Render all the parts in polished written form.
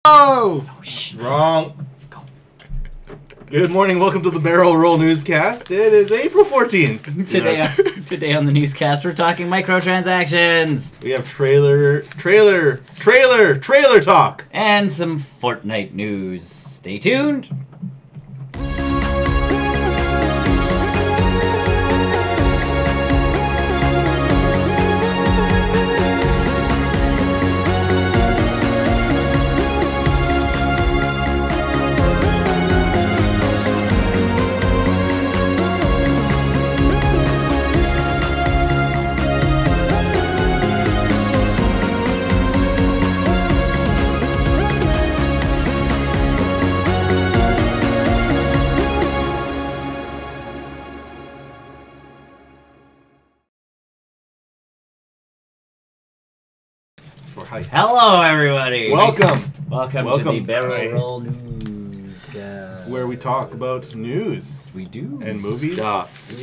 Oh! Wrong. Good morning, welcome to the Barrel Roll Newscast. It is April 14th. Today on the newscast, we're talking microtransactions. We have trailer talk. And some Fortnite news. Stay tuned. Hello, everybody. Welcome. Welcome to the Barrel Roll Newscast, where we talk about news. We do. And movies.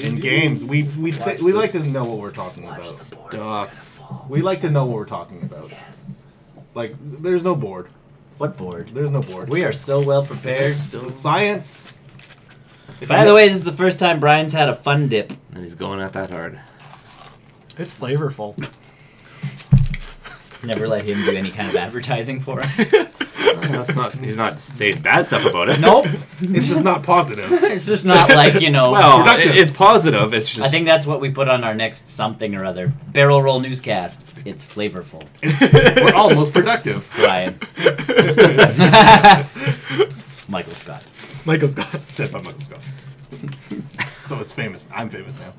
And games. We like to know what we're talking about. Stuff. We like to know what we're talking about. Yes. Like, there's no board. What board? There's no board. We are so well prepared. Science. By the way, this is the first time Brian's had a fun dip. And he's going at that hard. It's flavorful. Never let him do any kind of advertising for us. He's not saying bad stuff about it. Nope. It's just not positive. It's just not like, you know. Well, it's positive. It's just. I think that's what we put on our next something or other. Barrel Roll Newscast. It's flavorful. We're almost productive. Brian. Michael Scott. Michael Scott. Said by Michael Scott. So it's famous. I'm famous now.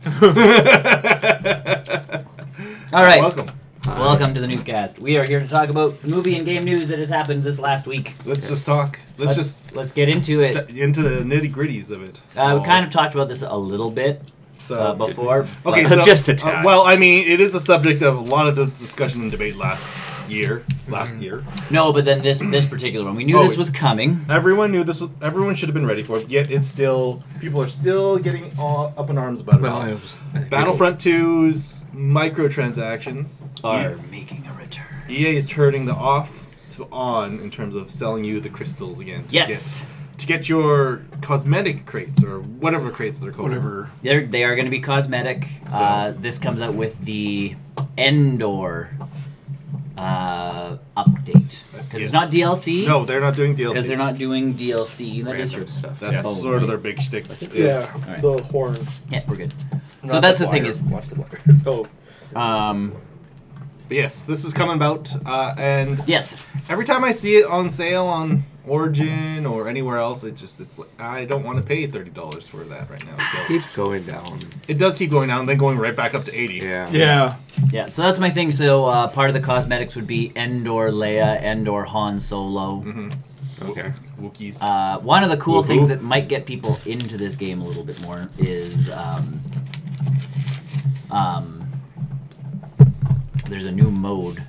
All right. Welcome. Welcome to the newscast. We are here to talk about movie and game news that has happened this last week. Let's just talk. Let's get into it. Into the nitty gritties of it. We kind of talked about this a little bit before. Okay, so just a tad. Well, I mean, it is a subject of a lot of discussion and debate last year. No, but then this particular one, we knew this was coming. Everyone knew this. Everyone should have been ready for it. Yet it's still, people are still getting all up in arms about it. Well, Battlefront 2's microtransactions are making a return. EA is turning the off to on in terms of selling you the crystals again. To get your cosmetic crates or whatever crates they're called. Whatever. They are going to be cosmetic. This comes out with the Endor update. Because it's not DLC. No, they're not doing DLC. Because they're not doing DLC. That is your stuff. That's sort of their big shtick. Yeah, right. the horn. Yeah, we're good. Not so that's the wire. thing is... Watch the wire. Yes, this is coming about, and yes, every time I see it on sale on Origin or anywhere else, it's like, I don't want to pay $30 for that right now. Still. It keeps going down. It does keep going down, then going right back up to 80. Yeah. So that's my thing. So part of the cosmetics would be Endor Leia, Endor Han Solo. Mm-hmm. Okay. Wookiees. One of the cool things that might get people into this game a little bit more is there's a new mode.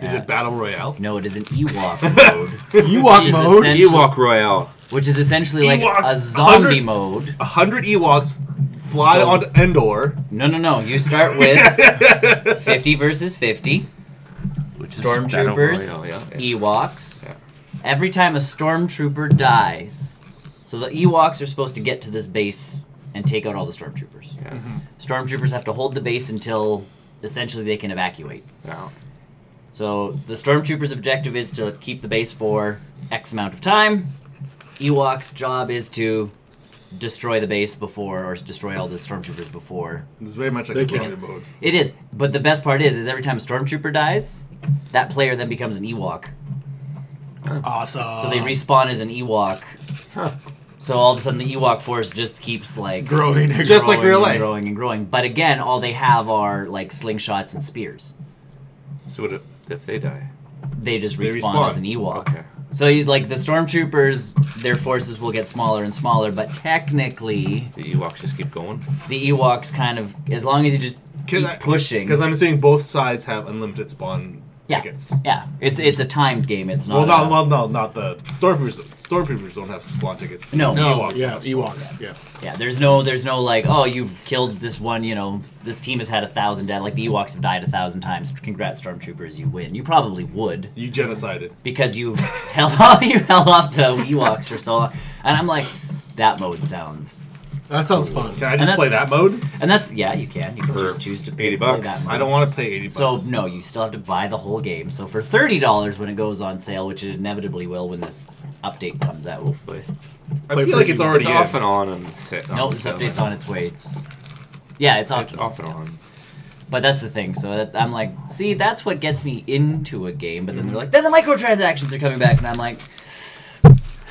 Is it Battle Royale? No, it is an Ewok mode. Ewok mode? Ewok Royale. Which is essentially like Ewoks, a zombie mode. 100 Ewoks fly on Endor. No. You start with 50 versus 50. Stormtroopers, Ewoks. Yeah. Every time a stormtrooper dies, so the Ewoks are supposed to get to this base and take out all the stormtroopers. Yeah. Stormtroopers have to hold the base until essentially they can evacuate. Yeah. So the stormtroopers' objective is to keep the base for X amount of time. Ewok's job is to destroy the base before, or destroy all the stormtroopers before. It's very much like a zombie mode. It is, but the best part is every time a stormtrooper dies, that player then becomes an Ewok. Awesome. So they respawn as an Ewok. So all of a sudden the Ewok force just keeps like growing and just growing like real life, growing and growing. But again, all they have are like slingshots and spears. So what if they die? They just respawn as an Ewok. Okay. So you, like the stormtroopers, their forces will get smaller and smaller, but technically the Ewoks just keep going. The Ewoks kind of, as long as you just keep pushing. Because I'm assuming both sides have unlimited spawn tickets. Yeah, it's a timed game. It's not. Not the Stormtroopers. Stormtroopers don't have spawn tickets. No. Ewoks. Yeah. Yeah, there's no like, oh, you've killed this one, this team has had 1,000 dead, like the Ewoks have died 1,000 times. Congrats, Stormtroopers, you win. You probably would. You genocided. Because you held off the Ewoks for so long. And I'm like, that mode sounds... That sounds fun. Can I just play that mode? And that's, yeah, you can. You can just choose to play that mode. I don't want to pay $80. So, no, you still have to buy the whole game. So for $30 when it goes on sale, which it inevitably will when this update comes out, hopefully. I feel like it's already off and on. No, this update's on its way. It's off and on. But that's the thing. So I'm like, see, that's what gets me into a game. But then they're like, then the microtransactions are coming back. And I'm like...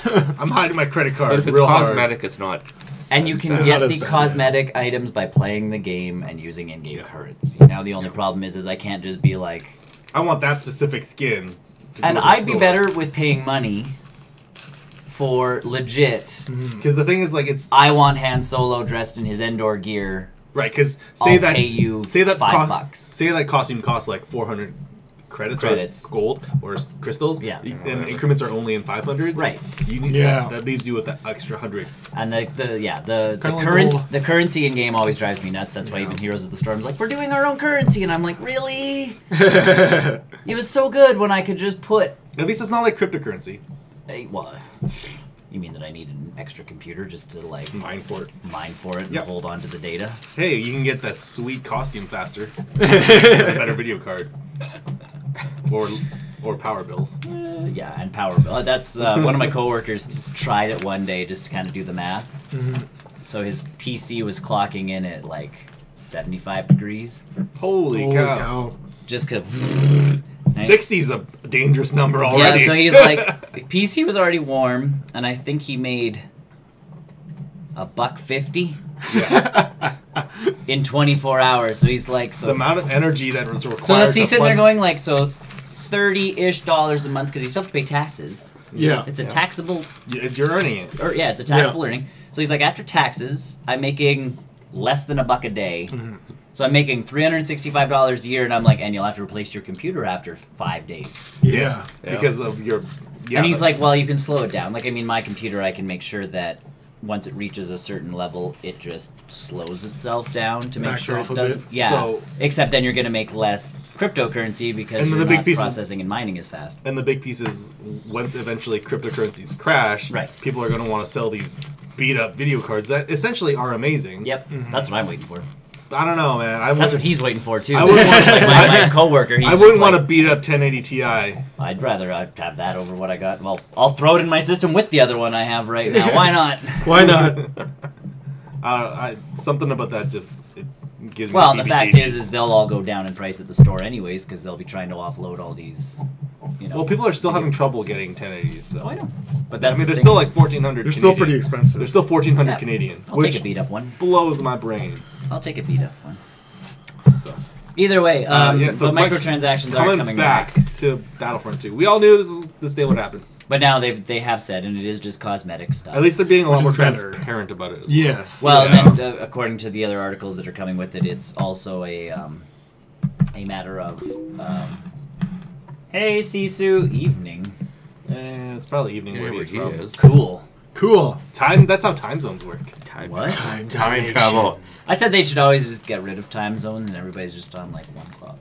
I'm hiding my credit card. But if it's cosmetic, it's not... And you can get the cosmetic items by playing the game and using in-game currency. Now the only problem is I can't just be like... I want that specific skin. And I'd be better with paying money for legit. Because the thing is, like, it's... I want Han Solo dressed in his Endor gear. Right, because say $5. Say that costume costs like 400 credits or gold or crystals. Yeah. And increments are only in 500s. Right. You need that leaves you with that extra 100. And the currency in game always drives me nuts. That's why even Heroes of the Storm is like, we're doing our own currency, and I'm like, really? It was so good when I could just put. At least it's not like cryptocurrency. Well, you mean that I need an extra computer just to like mine for it and hold on to the data? Hey, you can get that sweet costume faster. A better video card. Or power bills. Yeah, and power bill. That's one of my coworkers tried it one day just to kind of do the math. So his PC was clocking in at like 75 degrees. Holy cow. Just because... 60's a dangerous number already. Yeah, so he's like, the PC was already warm, and I think he made $1.50 in 24 hours. So he's like, the amount of energy that was required. So he's sitting there going like, $30-ish a month because you still have to pay taxes. Yeah, it's a taxable. You're earning it. It's a taxable earning. So he's like, after taxes, I'm making less than $1 a day. So I'm making $365 a year, and I'm like, and you'll have to replace your computer after 5 days. Yeah. Because of your... Yeah, and he's like, well, you can slow it down. Like, I mean, my computer, I can make sure that once it reaches a certain level, it just slows itself down to make sure it doesn't... Yeah, so, except then you're going to make less cryptocurrency because you're not processing and mining as fast. And the big piece is, once eventually cryptocurrencies crash, people are going to want to sell these beat-up video cards that essentially are amazing. Yep, that's what I'm waiting for. I don't know, man. That's what he's waiting for too. I wouldn't want my coworker. I wouldn't want to beat up 1080 Ti. I'd rather have that over what I got. Well, I'll throw it in my system with the other one I have right now. Why not? Why not? Something about that just gives me. Well, the fact is they'll all go down in price at the store anyways because they'll be trying to offload all these. Well, people are still having trouble getting 1080s. So. Oh, I know. But that's they're still like 1,400. They're still pretty expensive. They're still 1,400 Canadian. I'll take a beat up one. Blows my brain. I'll take a beat up one. So. Either way, so microtransactions are coming back to Battlefront 2. We all knew this day would happen. But now they have said, and it is just cosmetic stuff. At least they're being a lot more transparent about it. Yes. Well, and then according to the other articles that are coming with it, it's also a matter of hey, Sisu, evening. It's probably evening where he's from. Cool. That's how time zones work. Time travel. I said they should always just get rid of time zones and everybody's just on like 1 clock.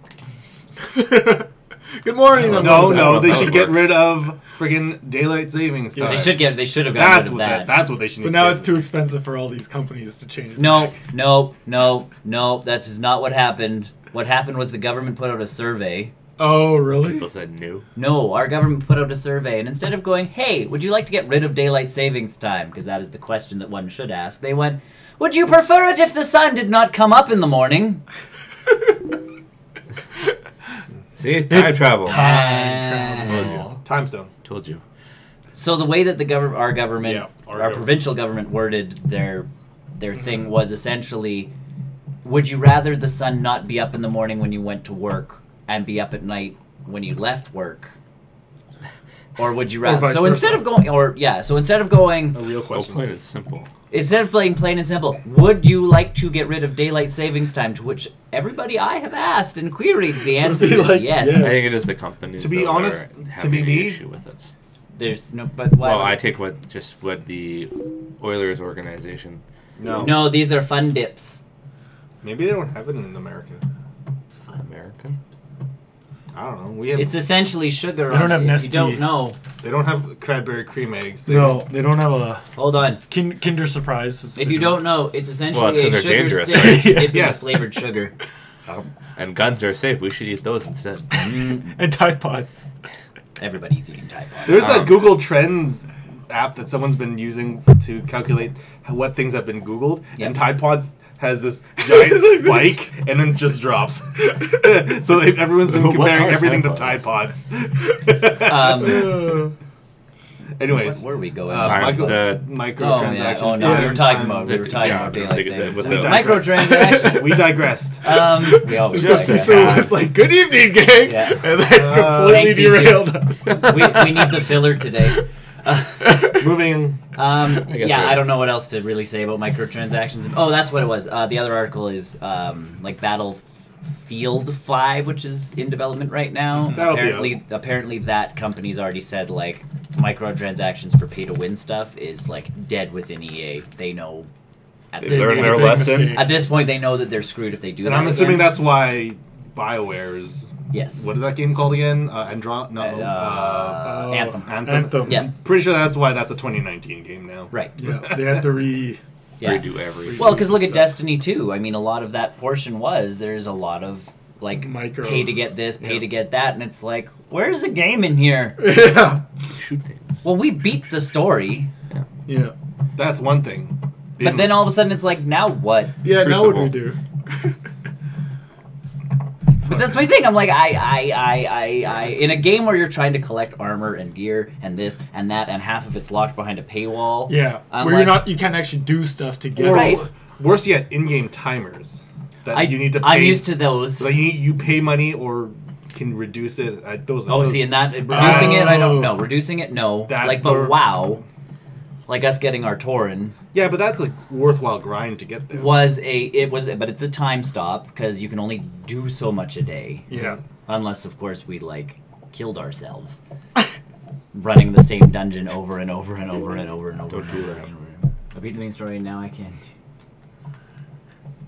Good morning. No, they should get rid of friggin' daylight savings time. They should have gotten rid of that. That's what they should. But now it's too expensive for all these companies to change it. No. That is not what happened. What happened was the government put out a survey. Oh, really? People said no. No, our government put out a survey, and instead of going, hey, would you like to get rid of daylight savings time? Because that is the question that one should ask. They went, would you prefer it if the sun did not come up in the morning? See? Time travel. Time zone. Told you. So the way that our government, our provincial government worded their thing was essentially, would you rather the sun not be up in the morning when you went to work and be up at night when you left work? Or would you rather? vice So instead versa. of going, A real Oh, question. plain and simple. instead of playing plain and simple, would you like to get rid of daylight savings time? To which everybody I have asked and queried, the answer be is like, yes. yes. I think it is the companies. To be that honest, are to having be an me- issue with us. There's no, but why? Well, I take what the Oilers organization. No, these are fun dips. Maybe they don't have it in America. American. I don't know. We have. It's essentially sugar. They don't on have it. If Nestea. you don't know. They don't have Cadbury cream eggs. No, they don't have a Hold on. Kinder Surprise. If you don't know, it's essentially Well, it's 'cause a they're sugar dangerous, stick right? dipped in Yes. flavored sugar. And guns are safe. We should eat those instead. And Tide Pods. Everybody's eating Tide Pods. There's that Google Trends app that someone's been using to calculate what things have been Googled, Yep. and Tide Pods has this giant spike and then just drops. So everyone's been What comparing are everything to Tide Tide Pods. Anyways, Where are we going? microtransactions. Oh no, we were talking about daylight savings. with time. the- Microtransactions. We digressed. We always Just digress. so it's like, good evening, gang, Yeah. and then completely Thanks, EC. derailed us. we need the filler today. Moving. guess Yeah, we're- I don't know what else to really say about microtransactions. Oh, that's what it was. The other article is like Battlefield 5, which is in development right now. That'll be Apparently that company's already said like microtransactions for pay-to-win stuff is like dead within EA. They know at They this, learned point, their big lesson. mistake. at this point they know that they're screwed if they do And that. I'm assuming again. that's why BioWare's. Yes. What is that game called again? Anthem. Anthem. Yeah. Pretty sure that's why that's a 2019 game now. Right. Yeah, they have to Yeah. Redo everything. Well, because look at stuff. Destiny 2. I mean, a lot of that portion there's a lot of like Micro. pay to get this, pay Yeah. to get that, and it's like, where's the game in here? Yeah. Shoot things. Well, we beat the story, Yeah. That's one thing. but then all of a sudden it's like, now what? Yeah, now what do we Crucible. do? But that's my thing. I'm like, I in a game where you're trying to collect armor and gear and this and that, and half of it's locked behind a paywall. Yeah, I'm where like- you can't actually do stuff to get Right. it. Worse yet, in-game timers that you need to pay. I'm used to those. So you pay money or can reduce it. Those. Oh, those, see, and that reducing it, I don't know. Oh. Reducing it, no. That Like, but were- WoW, like us getting our Tauren. Yeah, but that's a worthwhile grind to get there. But it's a time stop because you can only do so much a day. Yeah. Unless, of course, we like killed ourselves, running the same dungeon over and over and over and over and over. Don't do that. I beat the main story and now I can't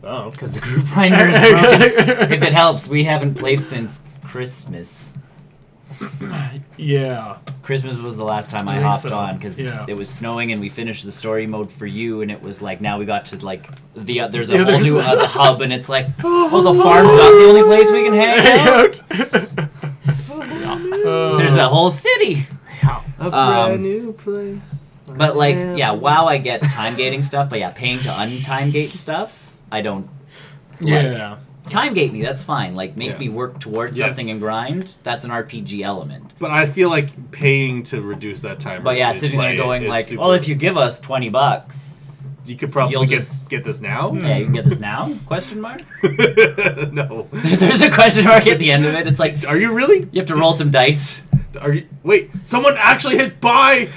Oh. because the group finder is broken. If it helps, we haven't played since Christmas. Yeah. Christmas was the last time I think hopped so. on because Yeah. it was snowing and we finished the story mode for you, and it was like now we got to like there's a Yeah, whole new there's- hub, and it's like, oh, the farm's not the only place we can hang out. There's a whole city. A brand new place. But like, yeah, WoW, I get time gating stuff, but yeah, paying to untime gate stuff, I don't. Yeah. Time gate me, that's fine. Like, make Yeah. me work towards Yes. something and grind. That's an RPG element. But I feel like paying to reduce that timer. But yeah, is sitting there going is like, super- well, if you give us $20, you could probably you'll get just- get this now. yeah, you can get this now? Question mark. No. There's a question mark at the end of it. It's like Are you really? you have to roll some dice. Are you? Wait, someone actually hit buy.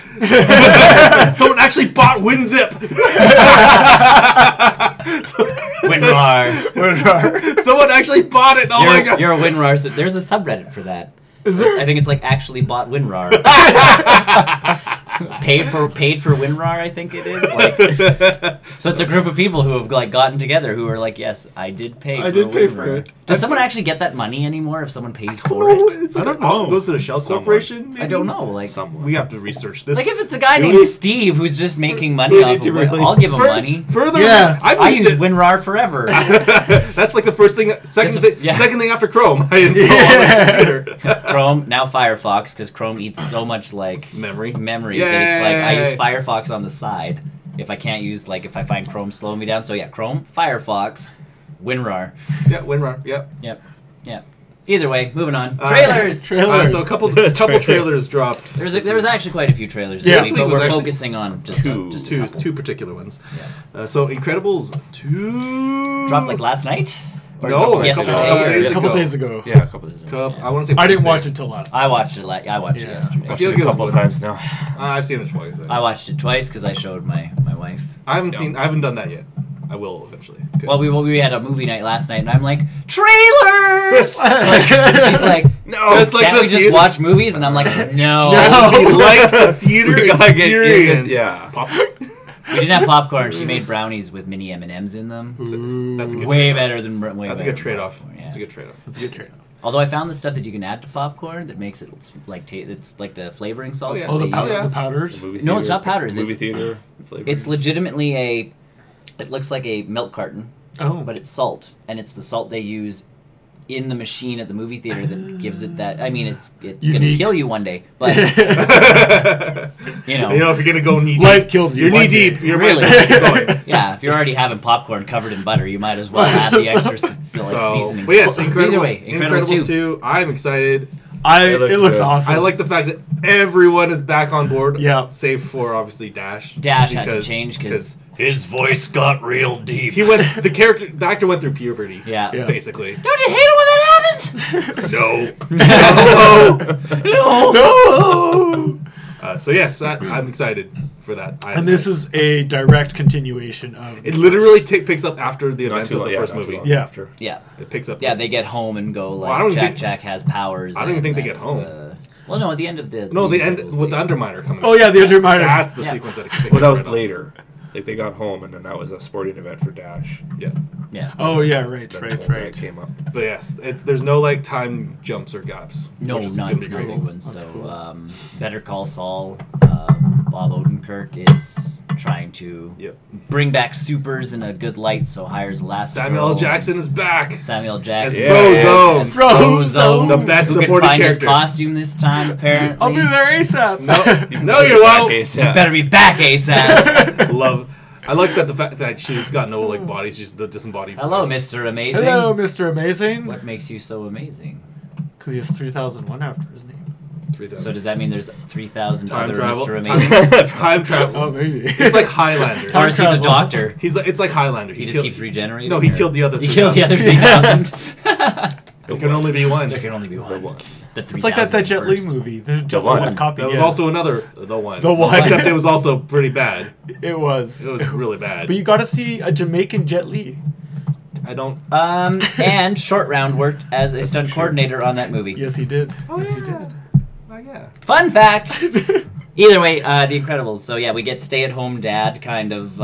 Someone actually bought WinZip. WinRAR. Someone actually bought it. Oh my god. You're a WinRAR. So there's a subreddit for that. Is there? I think it's like actually bought WinRAR. paid for WinRAR, I think it is. Like, so it's a group of people who have like gotten together who are like, yes, I did pay. I for did pay WinRAR. for it. Does someone actually get that money anymore if someone pays for No, it? it's like I don't oh, know. it goes to the Shell Someone. Corporation. Maybe? I don't know. Like, Someone. We have to research this. like if it's a guy Do named we? Steve who's just making money Do we off need of to it, really- I'll give him money. Further, Yeah. I've I used use it. WinRAR forever. That's like the first thing. Second Yeah. thing after Chrome. I install on my computer. Chrome, now Firefox, because Chrome eats so much like Memory. that it's like I use Yay. Firefox on the side if I can't use like if I find Chrome slowing me down. So yeah, Chrome, Firefox, WinRAR. Yeah, WinRAR. Yep. Yep. Either way, moving on. Trailers. So a couple trailers dropped. There was actually quite a few trailers Yeah. this week, This week but was we're actually focusing on just a couple. Two particular ones. Yeah. So Incredibles 2 Dropped like last night. Or No, yesterday. A couple days ago. Yeah, a couple days ago. I want to say. I didn't Wednesday. watch it till last night. I watched it. I watched it yesterday. I've feel seen like it a it was couple times now. I've seen it twice. I watched it twice because I showed my wife. I haven't done that yet. I will eventually. Well, we had a movie night last night, and I'm like, trailers! And she's like, no, just like can't we just watch movies? And I'm like, no. Like the theater experience. Yeah. Popcorn? We didn't have popcorn. She made brownies with mini M&Ms in them. That's a good Way trade-off. better than That's a good trade-off. Yeah. That's a good trade-off. That's a good trade-off. Although I found the stuff that you can add to popcorn that makes it like it's like the flavoring salts. yeah. Oh, the that they powders. use. The powders. No, it's not powders. Movie theater flavor. It's legitimately it looks like a milk carton, Oh, but it's salt, and it's the salt they use in the machine at the movie theater that gives it that. I mean, it's gonna Unique. kill you one day, but you know, if you're gonna go knee deep, life kills you. you're one knee day. deep. You're Really? going. yeah. If you're already having popcorn covered in butter, you might as well add the extra seasoning. But yes, Either way, Incredibles 2. I'm excited. It looks looks good. awesome. I like the fact that everyone is back on board. Yeah. Save for obviously Dash. Dash had to change because His voice got real deep. the actor went through puberty. yeah. Basically. Don't you hate it when that happens? No. no. So yes, I'm excited for that. And this is a direct continuation of. It literally picks up after the Not events too of the long- first not too movie. long Yeah. after. Yeah. It picks up. Yeah, they get home and go I like don't think- Jack has powers. I don't even and think they get that's home. Well, no, at the end of the No, they end Incredibles, with the they- Underminer coming. Oh yeah, the Underminer. That's the Yeah. sequence that it picks Well, that up was right off. later. Like they got home, and then that was a sporting event for Dash. Yeah. Yeah. Oh yeah, right, Then right, when right. It came up. But yes, there's no like time jumps or gaps. No, which is not gonna be no great. big ones. That's So, cool. Better Call Saul. Bob Odenkirk is trying to Yep. bring back supers in a good light, so hires Elastigirl. Samuel L. Jackson is back. Samuel As Jackson. Frozone. As Frozone. The best Who can supporting find character. his costume this time, apparently. I'll be there ASAP. No, you won't. You better be back ASAP. I like that the fact that she's got no like body, she's the disembodied. Hello, voice. Mr. Amazing. Hello, Mr. Amazing. What makes you so amazing? Because he has 3001 after his name. 3,000. So does that mean there's 3,000 Time other travel. Mr. Amazings? Time travel. Oh, maybe. It's like Highlander. Darcy the travel. Doctor. It's like Highlander. He just killed- keeps regenerating? No, he or- killed the other. He killed the other 3,000. 3,000. There can only be one. There can only be one. The It's like that Jet Li 3,001st. movie. There's Jet Li one. one copy. That was yeah. also another the one. The one. Except it was also pretty bad. It was. It was really bad. But you got to see a Jamaican Jet Li. I don't. And Short Round worked as a stunt coordinator on that movie. Yes, he did. Oh, yes, he yeah. did. Oh yeah. Fun fact! Either way, The Incredibles. So yeah, we get stay-at-home dad kind of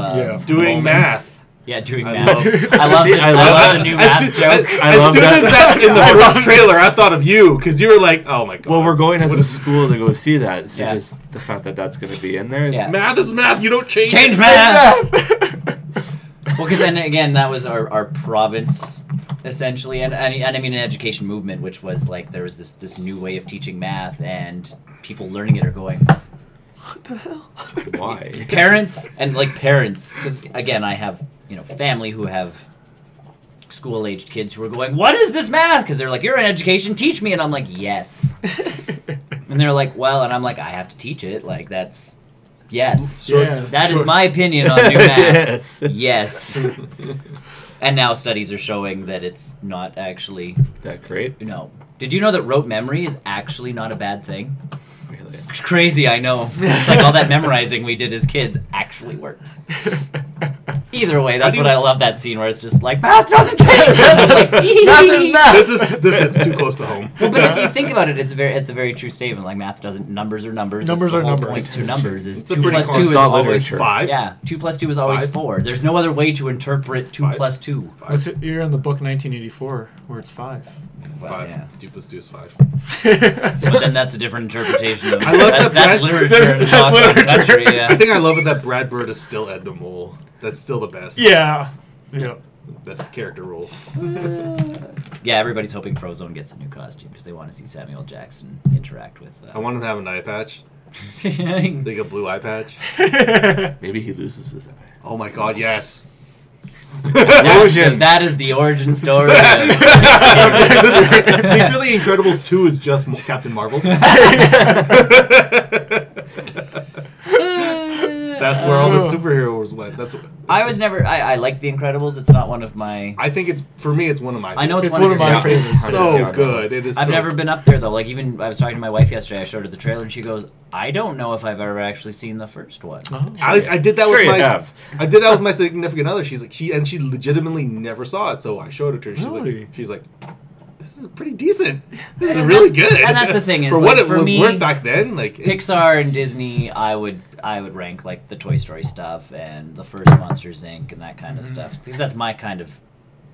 Doing moments. math. Yeah, doing I math. love- I love See, the, I I love love that. the new As math soon, joke. as soon as that in the first trailer, I thought of you because you were like, "Oh my god." Well, we're going as What a is- school to go see that. So Yeah. just the fact that that's going to be in there. Yeah. Math is math. You don't change. Change it. math! Well, because then again, that was our province, essentially, and I mean an education movement, which was like there was this new way of teaching math, and people learning it are going, What the hell? Why? parents, because again, I have family who have school-aged kids who are going, what is this math? Because they're like, you're in education, teach me, and I'm like, yes. And they're like, well, and I'm like, I have to teach it, like that's yes. Yes. That is my opinion on new math. Yes. Yes. And now studies are showing that it's not actually. That great? No. Did you know that rote memory is actually not a bad thing? Really? It's crazy, I know. It's like all that memorizing we did as kids actually works. Either way, that's what I love that scene where it's just like, math doesn't change! Like, Math is math! This is too close to home. Well, but if you think about it, it's a very true statement. Like math doesn't numbers are numbers. Numbers The are whole numbers. Point to numbers is It's a 2 pretty plus 2 is constant always literature. 5. Yeah, 2 plus 2 is always 5. 4. There's no other way to interpret 2 5. plus 2. You're in the book 1984, where it's 5. Well, 5. yeah. 2 plus 2 is 5. But then that's a different interpretation of I love that's that Brad- literature in that's talk about literature. country. I Yeah. think I love it that Brad Bird is still Edna Mole. That's still the best. Yeah. Yeah. Best character role. Yeah, everybody's hoping Frozone gets a new costume because they want to see Samuel Jackson interact with. I want him to have an eye patch. yeah, Like a blue eye patch. Maybe he loses his eye. Oh my god, yes. that is the origin story. This is secretly Incredibles 2 is just Captain Marvel. That's where all the superheroes but that's. I was never. I like The Incredibles. It's not one of my. I think it's for me. It's one of my. I know it's one of my favorites. It's so good. It is. I've never been up there though. Like even I was talking to my wife yesterday. I showed her the trailer and she goes, "I don't know if I've ever actually seen the first one." Oh. I did that with you my. have. I did that with my significant other. She's like she legitimately never saw it. So I showed it to her. She's like. This is pretty decent. This is really good. And that's the thing is, for like, what it for was me, worth back then. Like Pixar and Disney, I would rank like the Toy Story stuff and the first Monsters Inc. and that kind of stuff because that's my kind of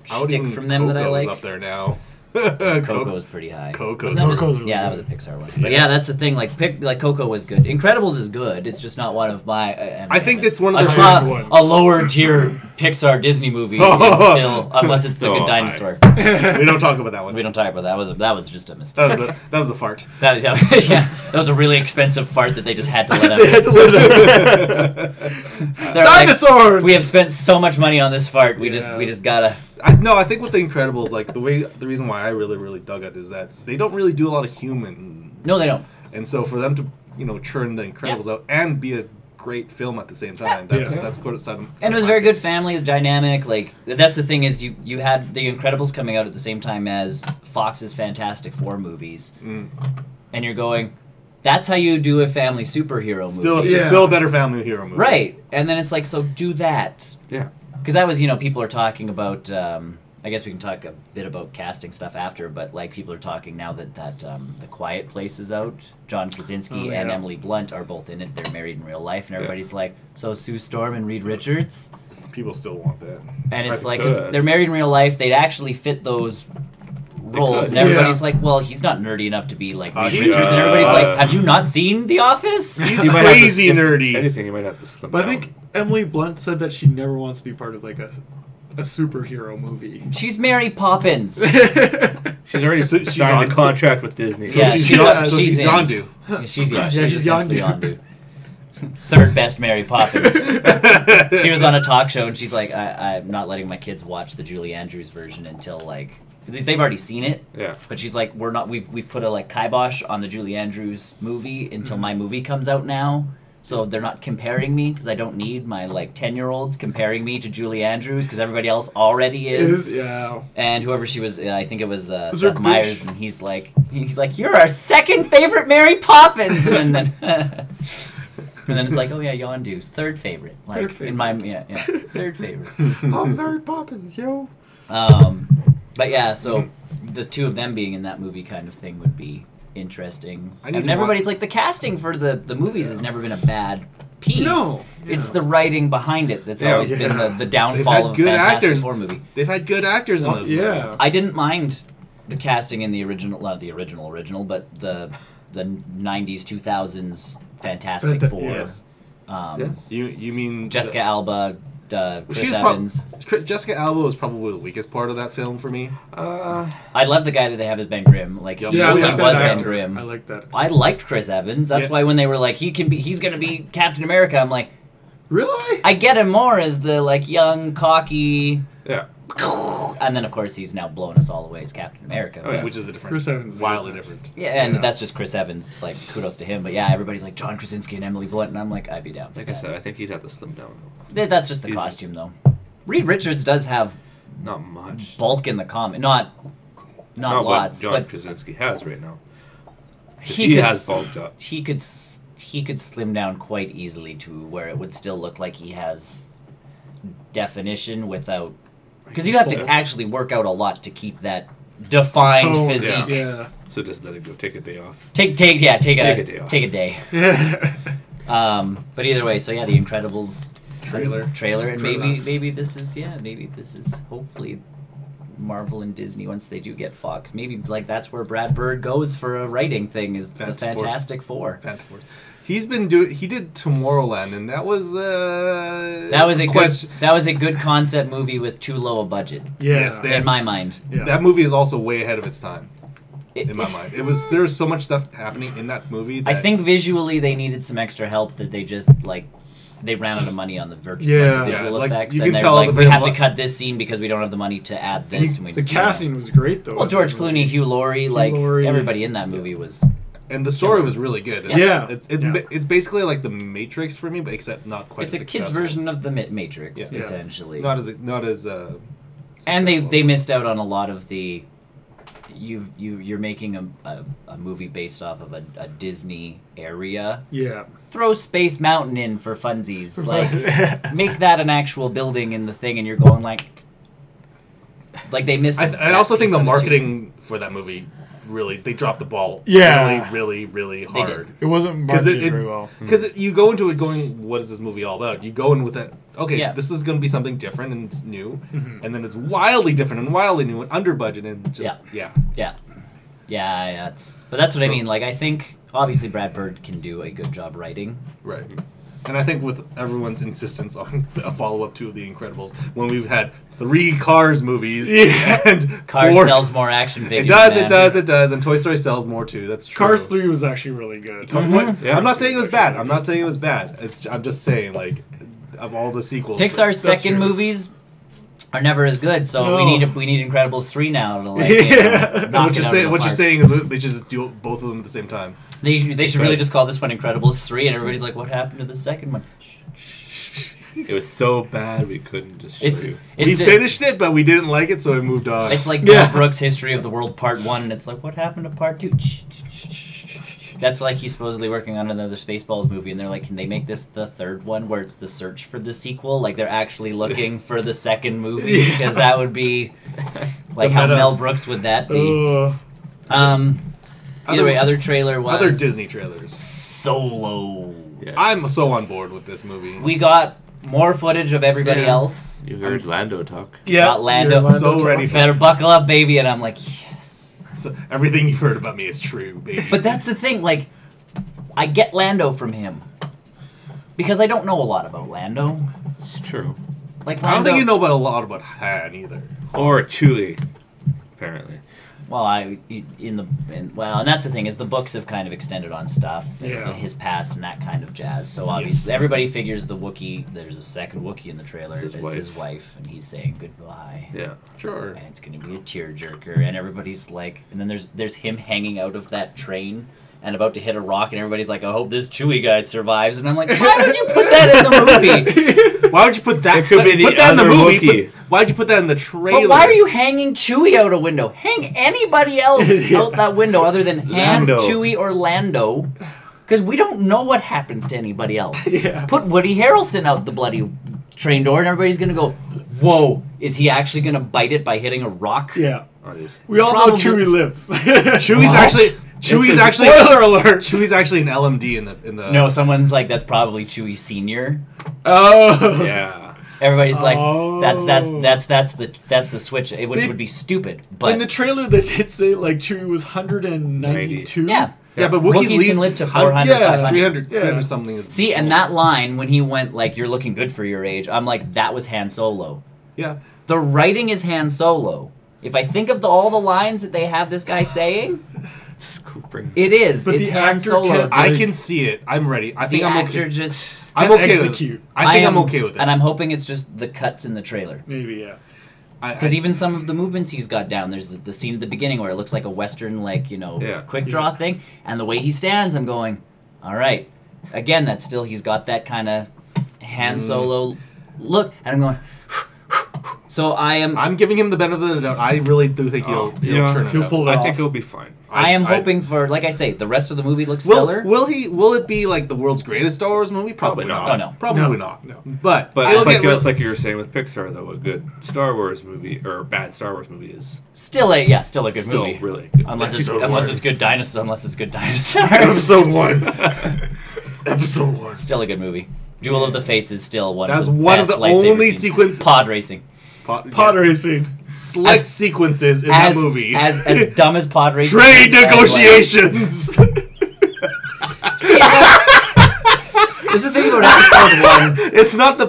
shtick from them that I like. Up there now. Coco's pretty high. Coco's really that was a Pixar one. But yeah, that's the thing. Like Coco was good. Incredibles is good. It's just not one of my. I think it's one of the a lower tier Pixar Disney movie is still, unless it's the Good Dinosaur. We don't talk about that one. We don't talk about that. That was just a mistake. That was a fart. That was a really expensive fart that they just had to let out. They had to let out. Dinosaurs. Like, we have spent so much money on this fart. We just gotta. I think with The Incredibles, like the reason why I really dug it is that they don't really do a lot of humans. No, they don't. And so for them to churn The Incredibles out and be a great film at the same time, that's what it's done. And it was a very good family dynamic. Like that's the thing is you had The Incredibles coming out at the same time as Fox's Fantastic Four movies, and you're going. That's how you do a family superhero movie. Still a better family hero movie. Right. And then it's like, so do that. Yeah. Because that was, people are talking about, I guess we can talk a bit about casting stuff after, but like people are talking now that The Quiet Place is out. John Krasinski and Emily Blunt are both in it. They're married in real life. And everybody's like, so Sue Storm and Reed Richards? People still want that. And it's like, because they're married in real life, they'd actually fit those roles, and everybody's like, well, he's not nerdy enough to be like Reed Richards, and everybody's like, have you not seen The Office? He's crazy nerdy. Anything, you might have to slim But down. I think Emily Blunt said that she never wants to be part of like a superhero movie. She's Mary Poppins. She's already signed a contract with Disney. Yeah, she's Yondu. She's Yondu. Third best Mary Poppins. She was on a talk show and she's like, I'm not letting my kids watch the Julie Andrews version until like they've already seen it. Yeah. But she's like, we've put a like kibosh on the Julie Andrews movie until my movie comes out now. So they're not comparing me because I don't need my like 10-year-olds comparing me to Julie Andrews because everybody else already is. Yeah. And whoever she was, I think it was Seth Meyers, and he's like, you're our second favorite Mary Poppins, and then and then it's like, oh yeah, Yondu's third favorite, like third favorite. In my third favorite. I'm Mary Poppins, yo. But yeah, so the two of them being in that movie kind of thing would be interesting. And everybody's like, the casting for the movies has never been a bad piece. No. It's the writing behind it that's always been the downfall of a Fantastic Four movie. They've had good actors in those movies. I didn't mind the casting in the original, not the original, but the 90s, 2000s Fantastic Four. Yes. You mean Jessica Alba, Chris Evans. Jessica Alba was probably the weakest part of that film for me. I love the guy that they have as Ben Grimm. Like, he was Ben Grimm. I like that. I liked Chris Evans. That's why when they were like, he's gonna be Captain America, I'm like, really? I get him more as the like young, cocky. Yeah. And then of course he's now blown us all away as Captain America. Oh, yeah. Which is a different, Chris Evans, wildly different. Yeah, and that's just Chris Evans. Like, kudos to him. But yeah, everybody's like John Krasinski and Emily Blunt, and I'm like, I'd be down for Like that. I said, I think he'd have to slim down. That's just the costume, though. Reed Richards does have Not much. bulk in the comic. Not lots, what John but Krasinski has right now. he has bulked up. He could slim down quite easily to where it would still look like he has definition without. Because you have to actually work out a lot to keep that defined physique. Yeah. So just let it go. Take a day off. Take a day off. Take a day. But either way, so yeah, The Incredibles trailer, and maybe this is hopefully Marvel and Disney once they do get Fox. Maybe like that's where Brad Bird goes for a writing thing is the Fantastic Four. He did Tomorrowland, and that was a good concept movie with too low a budget. Yes, in my mind. Yeah. That movie is also way ahead of its time. In my mind, there's so much stuff happening in that movie. I think visually they needed some extra help that they just they ran out of money on the visual effects. You and can tell we have to cut this scene because we don't have the money to add this. The casting was great though. Well, George Clooney, Hugh Laurie, everybody in that movie was And the story was really good. It's basically like the Matrix for me, but except not quite. It's a kid's version of the Matrix, essentially. Not as. And they missed out on a lot of the. You're making a movie based off of a Disney area. Yeah. Throw Space Mountain in for funsies. Like, make that an actual building in the thing, and you're going like they missed. I also think the marketing for that movie really they dropped the ball. Really hard. It wasn't marketed very well. Because you go into it going, what is this movie all about? You go in with that. Okay, this is going to be something different and it's new, and then it's wildly different and wildly new and under budget and just but that's what I mean. Like I think obviously Brad Bird can do a good job writing, right? And I think with everyone's insistence on a follow-up to The Incredibles, when we've had 3 Cars movies and Cars sells more action figures. It does, and Toy Story sells more too. That's true. Cars 3 was actually really good. I'm not saying it was bad. I'm just saying like of all the sequels. Pixar's second movies are never as good, so we need Incredibles 3 now to like. So what you're saying is they just do both of them at the same time. They should really just call this one Incredibles 3, and everybody's like, what happened to the second one? It was so bad we couldn't just show you. We finished it, but we didn't like it, so we moved on. It's like Mel Brooks' History of the World Part 1, and it's like, what happened to Part 2? That's like he's supposedly working on another Spaceballs movie, and they're like, can they make this the third one where it's the search for the sequel? Like they're actually looking for the second movie, because that would be like how Mel Brooks would that be? Either way, other trailer was other Disney trailers. Solo. Yes. I'm so on board with this movie. We got more footage of everybody else. You heard Lando talk. Yeah, got Lando. So ready for better buckle up, baby. And I'm like, yes. So everything you've heard about me is true, baby. But that's the thing. Like, I get Lando from him because I don't know a lot about Lando. It's true. Like, Lando, I don't think you know about a lot about Han either. Or Chewie, apparently. Well, and that's the thing is the books have kind of extended on stuff, his past and that kind of jazz. So obviously everybody figures the Wookiee. There's a second Wookiee in the trailer. It's his wife, and he's saying goodbye. Yeah, sure. And it's gonna be a tearjerker, and everybody's like, and then there's him hanging out of that train and about to hit a rock, and everybody's like, I hope this Chewie guy survives. And I'm like, why would you put that in the movie? Why would you put that? It could be the other Wookiee. Why'd you put that in the trailer? But why are you hanging Chewie out a window? Hang anybody else out that window other than Han, Chewie, or Lando. Because we don't know what happens to anybody else. Put Woody Harrelson out the bloody train door, and everybody's going to go, whoa, is he actually going to bite it by hitting a rock? Yeah. We all know Chewie lives. Chewie's actually spoiler alert. Chewie's actually an LMD in the. No, someone's like, that's probably Chewie Senior. Oh. Yeah. Everybody's like, that's the switch, which would be stupid. But in the trailer, they did say like Chewie was 192. Yeah. Yeah, but Wookiees can live to 400, 500. 300 something. Is See, and that line, when he went, like, you're looking good for your age, I'm like, that was Han Solo. Yeah. The writing is Han Solo. If I think of all the lines that they have this guy saying, it is. But it's the Han Solo. I can see it. I'm ready. I think the I'm actor okay. just... I'm okay execute. with it. I think I'm okay with it. And I'm hoping it's just the cuts in the trailer. Maybe, yeah. Because even some of the movements he's got down, there's the scene at the beginning where it looks like a Western, like, quick draw thing. And the way he stands, I'm going, all right. Again, that's still, he's got that kind of Han Solo look. And I'm going... So I'm giving him the benefit of the doubt. I really do think he'll turn it up. Pull it off. I think he'll be fine. I am hoping for, like I say, the rest of the movie looks stellar. Will it be like the world's greatest Star Wars movie? Probably not. Oh, no. Probably not. No. But it's like you were saying with Pixar, though, a good Star Wars movie or a bad Star Wars movie is still a good movie. Really good. Unless it's good dinosaur. Episode 1. Episode 1. Still a good movie. Duel of the Fates is still one That's of the one best of the lightsaber only scenes. sequences. Pod racing. Pod racing. Select sequences in that movie. As dumb as pod racing. Trade negotiations. See, this is the thing about episode 1. It's not the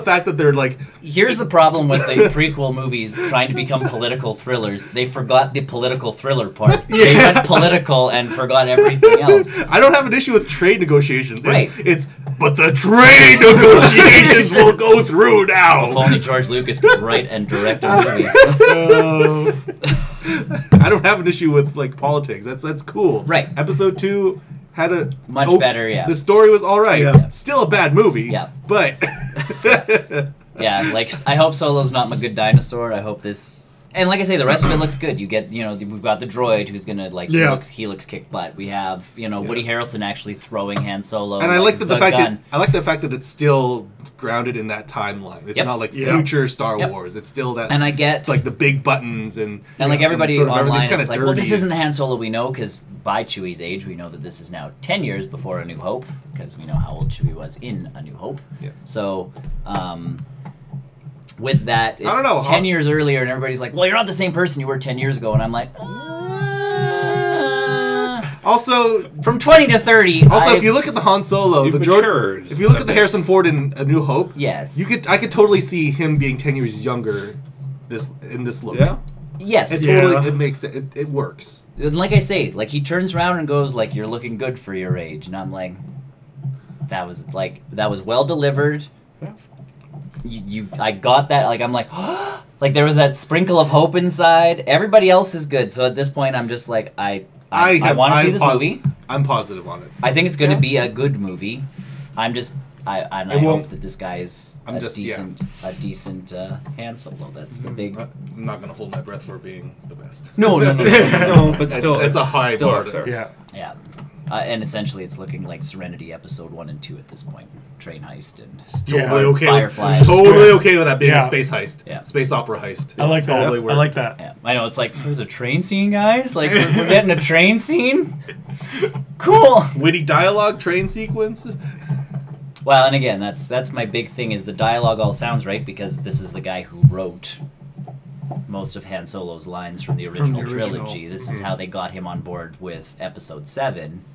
fact that they're like. Here's the problem with the prequel movies trying to become political thrillers. They forgot the political thriller part. They went political and forgot everything else. I don't have an issue with trade negotiations. Right. But the trade negotiations will go through now. If only George Lucas could write and direct a movie. I don't have an issue with like politics. That's cool. Right. Episode 2 had a much better. Yeah. The story was all right. Yeah. Still a bad movie. Yeah. But yeah, like I hope Solo's not my good dinosaur. I hope this. And like I say, the rest of it looks good. You get, we've got the droid who's gonna like he looks kick butt. We have Woody Harrelson actually throwing Han Solo. And I like the fact that it's still grounded in that timeline. It's not like future Star Wars. It's still that. And I get like the big buttons and like everybody sort of online is like, dirty. well, this isn't the Han Solo we know because by Chewie's age, we know that this is now 10 years before A New Hope because we know how old Chewie was in A New Hope. Yeah. So. With that, it's I don't know. 10 years earlier, and everybody's like, well, you're not the same person you were 10 years ago. And I'm like, Also, from 20 to 30. Also, if you look at the Han Solo, if you look at the Harrison Ford in A New Hope, yes, I could totally see him being 10 years younger in this look. Yeah. Yes. It makes it works. And like I say, like he turns around and goes like, you're looking good for your age. And I'm like, that was well delivered. Yeah. I got that. Like I'm like, like there was that sprinkle of hope inside. Everybody else is good. So at this point, I'm just like, I want to see this movie. I'm positive on it. I think it's going to be a good movie. I hope that this guy is a decent Han Solo. That's the big. I'm not going to hold my breath for being the best. No, but still, it's a high bar there. Yeah. Yeah. And essentially, it's looking like Serenity Episode 1 and 2 at this point. Train heist and totally okay. Fireflies. Totally okay with that being a space heist. Yeah. Space opera heist. I like that. I like that. Yeah. I know, it's like, there's a train scene, guys? Like, we're getting a train scene? Cool. Witty dialogue, train sequence. Well, and again, that's my big thing is the dialogue all sounds right because this is the guy who wrote most of Han Solo's lines from the original trilogy. This is how they got him on board with Episode 7.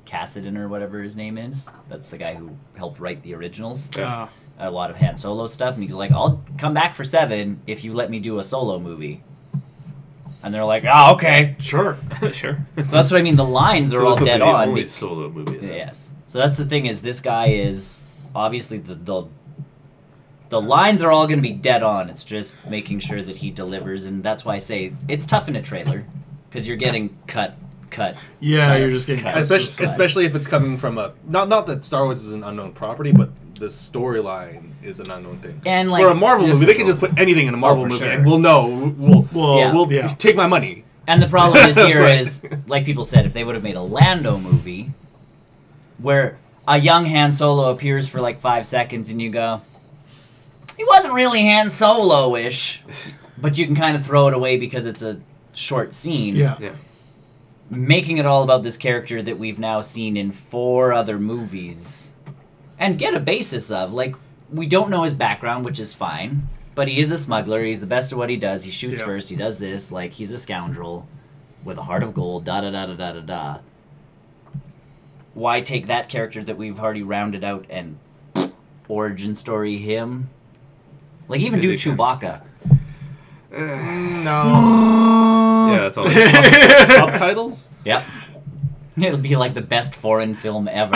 Cassidon or whatever his name is. That's the guy who helped write the originals. Yeah. A lot of Han Solo stuff. And he's like, I'll come back for 7 if you let me do a Solo movie. And they're like, oh, okay. Sure. Sure. So that's what I mean. The lines are all dead on. Only Solo movie. Then. Yes. So that's the thing is this guy is obviously the lines are all going to be dead on. It's just making sure that he delivers. And that's why I say it's tough in a trailer because you're getting cut. Yeah, you're just getting cut. Especially if it's coming from a not that Star Wars is an unknown property, but the storyline is an unknown thing. And like, for a Marvel movie, they can just put anything in a Marvel movie, and we'll know. We'll take my money. And the problem is here is, like people said, if they would have made a Lando movie, where a young Han Solo appears for like 5 seconds, and you go, he wasn't really Han Solo-ish, but you can kind of throw it away because it's a short scene. Yeah. Making it all about this character that we've now seen in 4 other movies and get a basis of. Like, we don't know his background, which is fine, but he is a smuggler. He's the best at what he does. He shoots first. He does this. Like, he's a scoundrel with a heart of gold, da-da-da-da-da-da-da. Why take that character that we've already rounded out and origin story him? Like, even do Chewbacca. No. Yeah, that's all. Subtitles? Yep. It'll be like the best foreign film ever.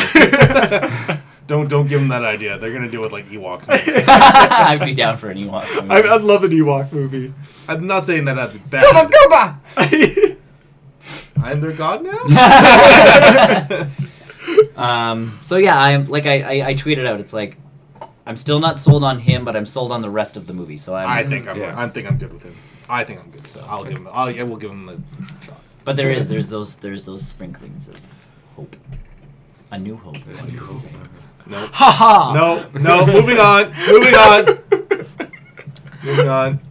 Don't give them that idea. They're gonna do it like Ewoks. I'd be down for an Ewok movie. I'd love an Ewok movie. I'm not saying that that's bad. Gooba! I'm their god now. So yeah, I tweeted out. It's like I'm still not sold on him, but I'm sold on the rest of the movie. So I think I'm good with him. I think I'm good. So I will give him a shot. But there's those sprinklings of hope. A new hope. No. No. Moving on.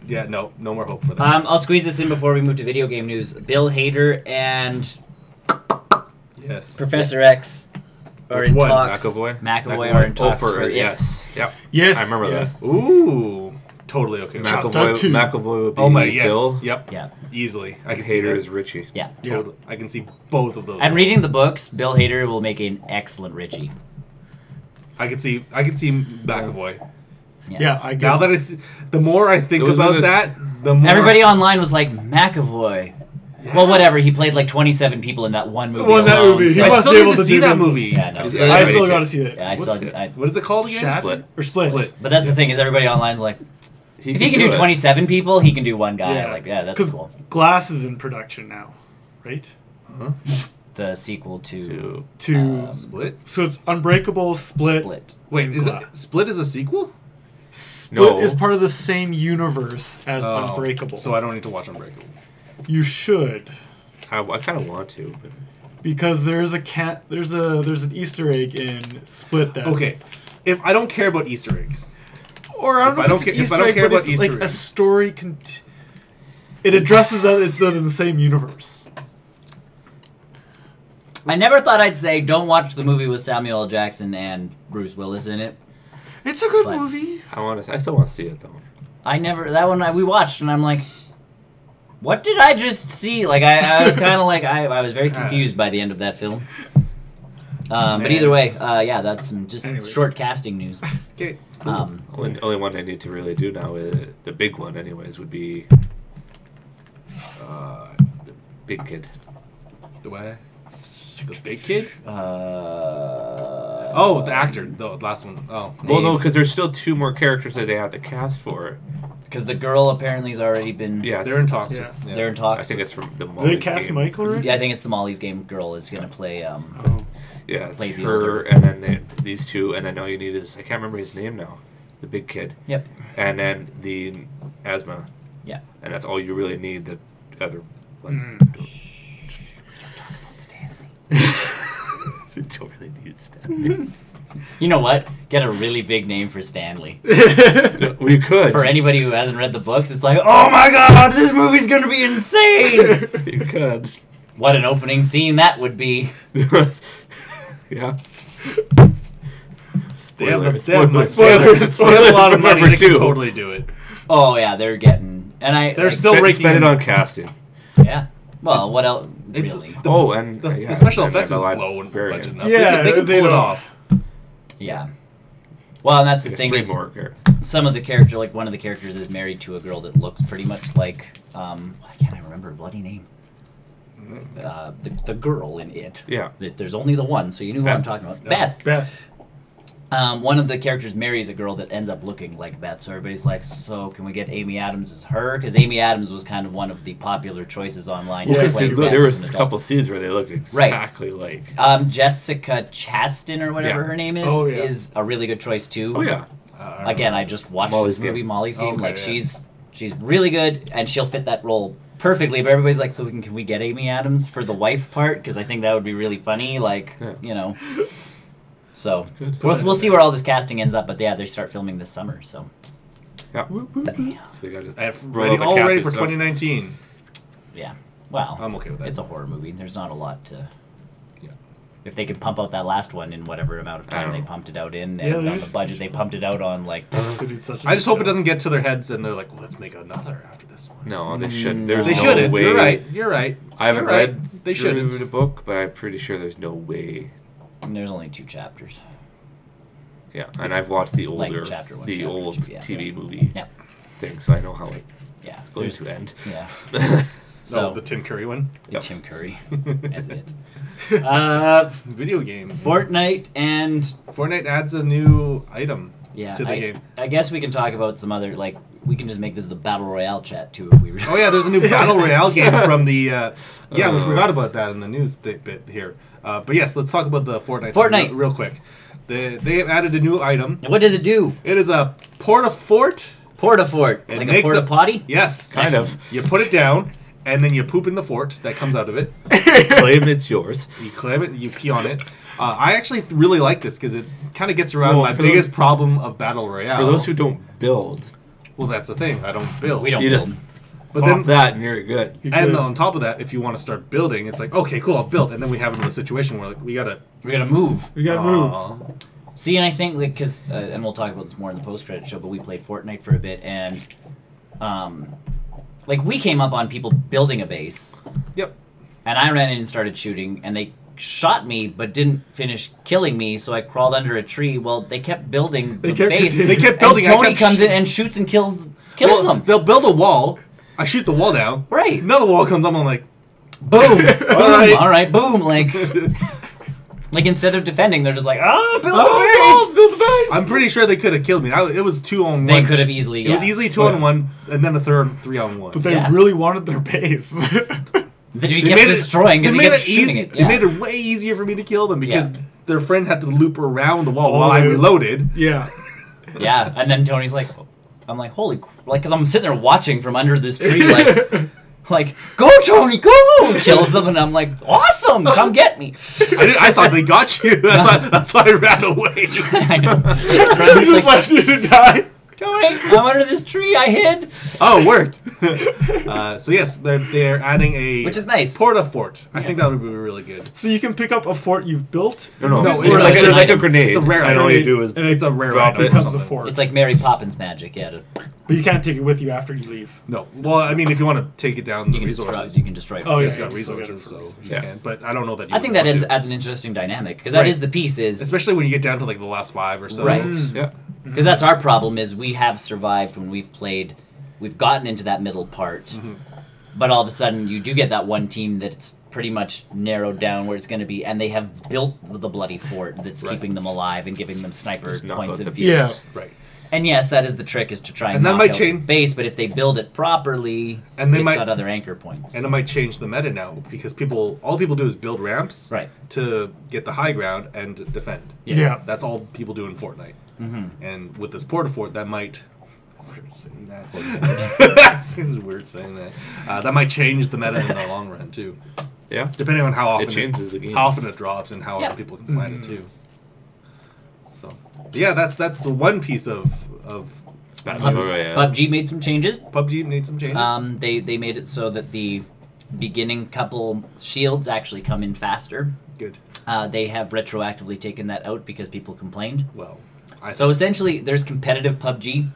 Yeah, no more hope for that. I'll squeeze this in before we move to video game news. Bill Hader and Professor X are in talks. McAvoy are in talks for it. Yes. Yep. Yes. I remember that. Ooh. Totally okay. McAvoy would be Bill. Yep. Yeah. Easily. I can see Hader is Richie. Yeah. Totally. I can see both of those. And reading the books, Bill Hader will make an excellent Richie. I can see McAvoy. Yeah. Now that the more I think about that, the more everybody online was like McAvoy. Yeah. Well, whatever. He played like 27 people in that one movie. He must be able to see that movie. Yeah, no. I still got to see it. Yeah, what is it called again? Split. But that's the thing is everybody online's like, If he can do 27 people, he can do one guy. Like, yeah, that's cool. Glass is in production now, right? Huh? The sequel to Split. So it's Unbreakable, Split. Wait, is it Split is a sequel? Split is part of the same universe as Unbreakable. So I don't need to watch Unbreakable. You should. I kind of want to, but because there's an Easter egg in Split that. Okay, if I don't care about Easter eggs, or I don't know if I don't care about Easter eggs, a story. It addresses that it's in the same universe. I never thought I'd say don't watch the movie with Samuel L. Jackson and Bruce Willis in it. It's a good movie. I still want to see it though. That one we watched and I'm like, what did I just see? Like I was kind of like I was very confused by the end of that film. But either way, yeah, that's some just short casting news. Okay. Only one I need to really do now is the big one, anyways, would be the big kid. The way. The big kid? The actor. The last one. Oh. Well, no, because there's still 2 more characters that they have to cast for. Because the girl apparently has already been... Yeah, they're in talks. Yeah. They're in talks. I think it's from the Molly's Game. They cast Michael already? Yeah, I think it's the Molly's Game girl is going to play... Yeah, play the her, and then these 2, and then all you need is... I can't remember his name now. The big kid. Yep. And then the asthma. Yeah. And that's all you really need. The other one. You don't really need Stanley. You know what? Get a really big name for Stanley. We could. For anybody who hasn't read the books, it's like, oh my god, this movie's gonna be insane! You could. What an opening scene that would be. Yeah. They have a lot of money. They can totally do it. Oh yeah, they're getting... They're still raking spend it on casting. Yeah. Well, what else? Really? The special effects is low and budget enough. Yeah, they can pull it off. Yeah. Well, and that's the thing is, more some of the character, like one of the characters, is married to a girl that looks pretty much like, why can't I remember her bloody name? The girl in it. Yeah. There's only the one, so you knew who I'm talking about. Beth. One of the characters marries a girl that ends up looking like Beth, so everybody's like, so can we get Amy Adams as her? Because Amy Adams was kind of one of the popular choices online. Well, there was a couple scenes where they looked exactly like... Jessica Chastain, or whatever her name is, is a really good choice, too. Oh, yeah. Again, I just watched this movie, Molly's Game. She's really good, and she'll fit that role perfectly, but everybody's like, so can we get Amy Adams for the wife part? Because I think that would be really funny, you know... So we'll see where all this casting ends up, but yeah, they start filming this summer. So yeah, so they got ready for 2019. Yeah, well, I'm okay with that. It's a horror movie. There's not a lot to. Yeah, if they can pump out that last one in whatever amount of time they pumped it out in, and on the budget they pumped it out on, like. I just hope it doesn't get to their heads and they're like, well, let's make another after this one. No, they shouldn't. There's they shouldn't. Way. You're right. I haven't read they shouldn't the book, but I'm pretty sure there's no way. And there's only 2 chapters. Yeah, and I've watched the older, old TV movie thing, so I know how it goes to end. Yeah. So the Tim Curry one. Tim Curry, as it. Video game. Fortnite adds a new item. To the game. I guess we can talk about some other we can just make this the Battle Royale chat too if we really. Oh yeah, there's a new Battle Royale game from the. We forgot about that in the news bit here. But yes, let's talk about the Fortnite real quick. They have added a new item. And what does it do? It is a porta-fort. Porta-fort. Like a porta-potty? Yes. Kind of. You put it down, and then you poop in the fort that comes out of it. Claim it's yours. You claim it, you pee on it. I actually really like this because it kind of gets around my biggest problem of Battle Royale. For those who don't build. Well, that's the thing. I don't build. We don't build. But then that and you're good. And on top of that, if you want to start building, it's like, okay, cool, I'll build. And then we have another situation where we gotta move. We gotta move. See, and I think because and we'll talk about this more in the post-credit show, but we played Fortnite for a bit, and we came up on people building a base. Yep. And I ran in and started shooting, and they shot me, but didn't finish killing me, so I crawled under a tree. Well, they kept building the base. They kept building. And Tony comes in and shoots and kills them. They'll build a wall. I shoot the wall down. Right. Another wall comes up. I'm like, boom, boom. All right, boom. Like Like, instead of defending, they're just like, build the base! I'm pretty sure they could have killed me. It was 2-on-1. They could have easily, It was easily 2-on-1, and then a third 3-on-1. But they really wanted their base. They kept destroying because he kept shooting it. They made it way easier for me to kill them because their friend had to loop around the wall while I reloaded. Yeah. Yeah, and then Tony's like, I'm like, holy, like, because I'm sitting there watching from under this tree, like, go, Tony, go! Kills them, and I'm like, awesome, come get me. I thought they got you. That's why I ran away. I know. He just left you to die. Tony, I'm under this tree. I hid. Oh, it worked. So yes, they're adding a which is nice porta-fort. I think that would be really good. So you can pick up a fort you've built. No, it's like a grenade. It's a rare item. All you do is it's a rare drop item. it. It becomes a fort. It's like Mary Poppins magic, yeah. But you can't take it with you after you leave. No. Well, I mean, if you want to take it down, the resources. You can destroy it. Oh, yeah, it's got resources, so you can. But I don't know that. I think that adds an interesting dynamic because that is the piece. Especially when you get down to like the last 5 or so. Right. Yeah. Because that's our problem is we have survived when we've played, we've gotten into that middle part, but all of a sudden you do get that one team that's pretty much narrowed down where it's going to be, and they have built the bloody fort that's keeping them alive and giving them sniper points of view. Yeah. Right. And yes, that is the trick, is to try and that knock might out change the base, but if they build it properly, and it's got other anchor points. And it might change the meta now, because all people do is build ramps to get the high ground and defend. Yeah. That's all people do in Fortnite. And with this porta-fort, that might... Weird saying that. It's weird saying that. That might change the meta in the long run, too. Yeah. Depending on how often it changes the game. How often it drops and how other people can find it, too. So, yeah, that's the one piece of PUBG made some changes. PUBG made some changes. They made it so that the beginning couple shields actually come in faster. Good. They have retroactively taken that out because people complained. Well, so essentially, there's competitive PUBG,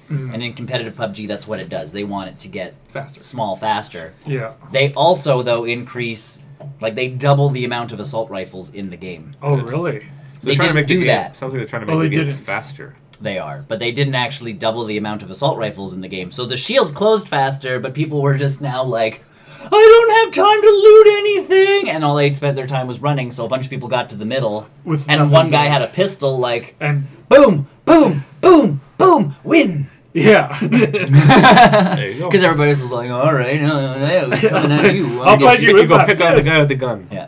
and in competitive PUBG, that's what it does. They want it to get faster. Yeah. They also, though, increase, like, they double the amount of assault rifles in the game. Oh, really? So they didn't do that. Sounds like they're trying to make the game faster. They are, but they didn't actually double the amount of assault rifles in the game. So the shield closed faster, but people were just now like, I don't have time to loot anything! And all they spent their time was running, so a bunch of people got to the middle. And one guy had a pistol, like, and boom, boom, boom, boom, win! Yeah. Because everybody was like, alright, coming at you. I'll fight you with go pick out the guy with the gun. Yeah,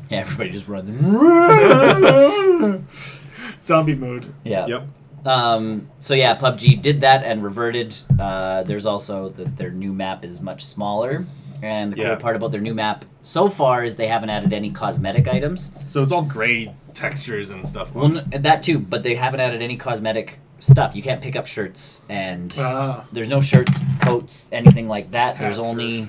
everybody just runs. Zombie mode. Yeah. Yep. So yeah, PUBG did that and reverted. There's also their new map is much smaller, and the cool part about their new map so far is they haven't added any cosmetic items. So it's all gray textures and stuff. Well, that too, but they haven't added any cosmetic stuff. You can't pick up shirts, and there's no shirts, coats, anything like that. There's only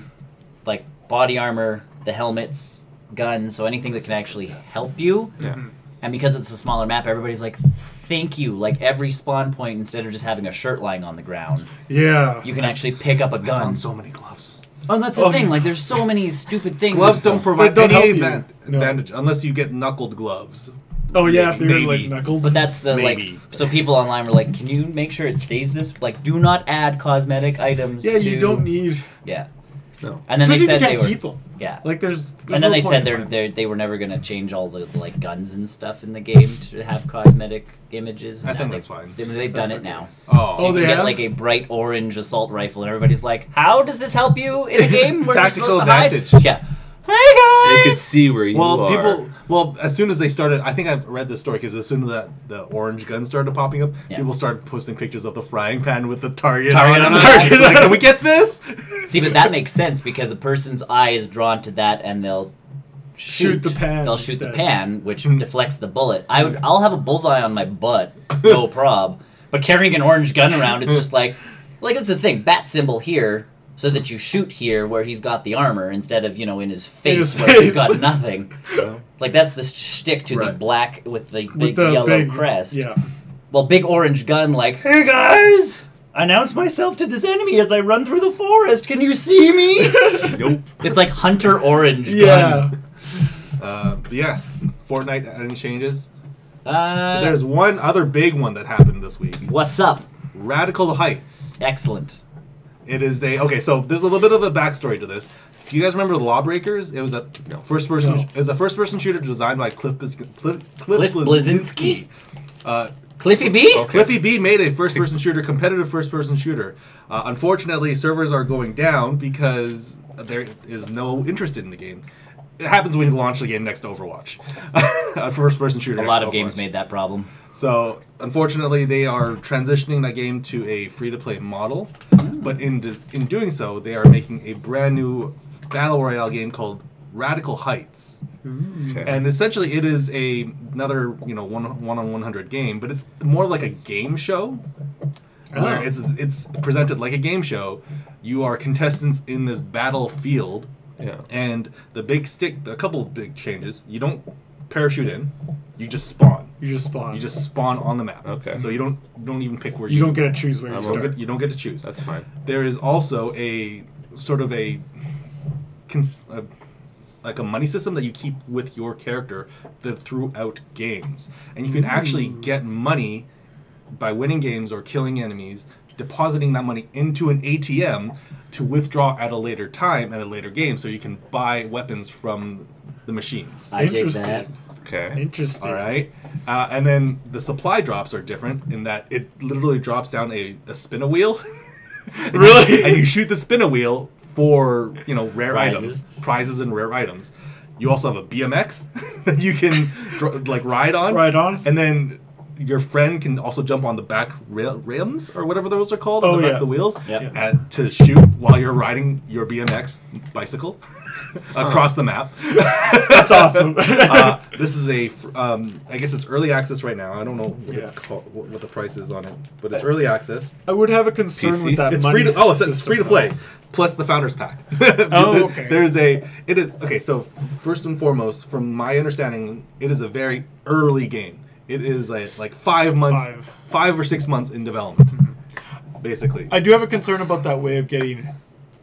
like body armor, the helmets, guns, so anything that can actually help you. Yeah. And because it's a smaller map, everybody's like, thank you. Like, every spawn point, instead of just having a shirt lying on the ground, you can actually pick up a gun. I found so many gloves. Oh, and that's the thing. Like, there's so many stupid things. Gloves don't provide any advantage unless you get knuckled gloves. Oh, yeah, if they're like knuckled. But that's the, like, so people online were like, can you make sure it stays this? Like, do not add cosmetic items to... you don't need... Yeah. No. And then especially they said if you can't keep them. Yeah. Like there's and then they said they were never going to change all the like guns and stuff in the game to have cosmetic images. I think that's fine. They've done it now. Oh, so you can get like a bright orange assault rifle, and everybody's like, "How does this help you in a game where tactical you're supposed to advantage?" Hide? Yeah. Hey guys! They could see where you are. Well, as soon as they started, I think I've read this story because as soon as the orange gun started popping up, people started posting pictures of the frying pan with the target on it. Like, can we get this? See, but that makes sense because a person's eye is drawn to that, and they'll shoot the pan. They'll shoot the pan, which deflects the bullet. I'll have a bullseye on my butt, no prob. But carrying an orange gun around, it's just like it's the thing. Bat symbol here. So that you shoot here where he's got the armor instead of, in his face where he's got nothing. Like, that's the shtick to the black with the big yellow crest. Yeah. Well, big orange gun like, hey guys! Announce myself to this enemy as I run through the forest. Can you see me? Nope. It's like Hunter Orange gun. Yes. Fortnite, any changes? There's one other big one that happened this week. What's up? Radical Heights. Excellent. It is so there's a little bit of a backstory to this. Do you guys remember the Lawbreakers? It was a first person. It was a first person shooter designed by Cliff Bleszinski. Cliffy B? Okay. Cliffy B made a first person shooter, competitive first person shooter. Unfortunately, servers are going down because there is no interest in the game. It happens when you launch the game next to Overwatch. A first person shooter. A lot of games made that problem. So, unfortunately, they are transitioning that game to a free-to-play model. But in doing so, they are making a brand new Battle Royale game called Radical Heights. Okay. And essentially, it is another 1-on-100 game, but it's more like a game show. Where it's presented like a game show. You are contestants in this battlefield. Yeah. And a couple of big changes. You don't parachute in. You just spawn. You just spawn on the map. Okay. So you don't even pick where you don't get to choose where you start. You don't get to choose. That's fine. There is also a sort of like a money system that you keep with your character throughout games, and you can actually get money by winning games or killing enemies, depositing that money into an ATM to withdraw at a later time at a later game, so you can buy weapons from the machines. I dig that. Okay. Interesting. All right. And then the supply drops are different in that it literally drops down a spin-a-wheel. Really? And you shoot the spin-a-wheel for rare items, prizes and rare items. You also have a BMX that you can ride on. And then your friend can also jump on the back rims or whatever those are called on the back of the wheels to shoot while you're riding your BMX bicycle across the map. That's awesome. This is I guess it's early access right now. I don't know what it's called, what the price is on it, but it's early access. I would have a concern with that. It's money free it's free to play, plus the Founders Pack. Okay. So first and foremost, from my understanding, it is a very early game. It is like 5 months, 5 or 6 months in development, basically. I do have a concern about that way of getting